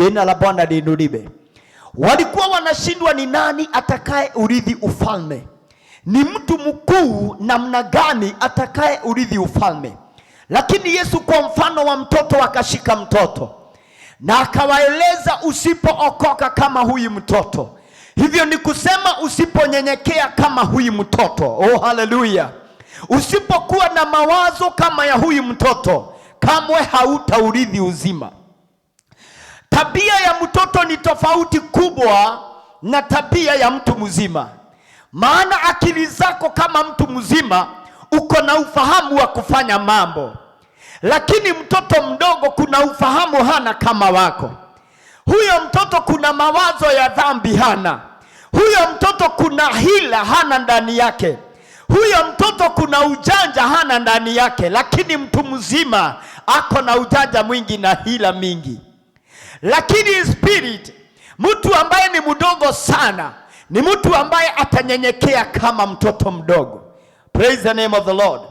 Jina la Bwana liinuliwe. Walikuwa wanashindwa ni nani atakaye urithi ufalme. Ni mtu mkuu namna gani atakaye urithi ufalme. Lakini Yesu kwa mfano wa mtoto akashika mtoto na akawaeleza, usipookoka kama huyu mtoto, hivyo ni kusema usiponyenyekea kama huyu mtoto, oh haleluya, usipokuwa na mawazo kama ya huyu mtoto, kamwe hautaurithi uzima. Tabia ya mtoto ni tofauti kubwa na tabia ya mtu mzima. Maana akili zako kama mtu mzima uko na ufahamu wa kufanya mambo, lakini mtoto mdogo kuna ufahamu hana kama wako. Huyo mtoto kuna mawazo ya dhambi hana. Huyo mtoto kuna hila hana ndani yake. Huyo mtoto kuna ujanja hana ndani yake, lakini mtu mzima ako na ujanja mwingi na hila mingi. Lakini spirit, mtu ambaye ni mdogo sana, ni mtu ambaye atanyenyekea kama mtoto mdogo. Praise the name of the Lord.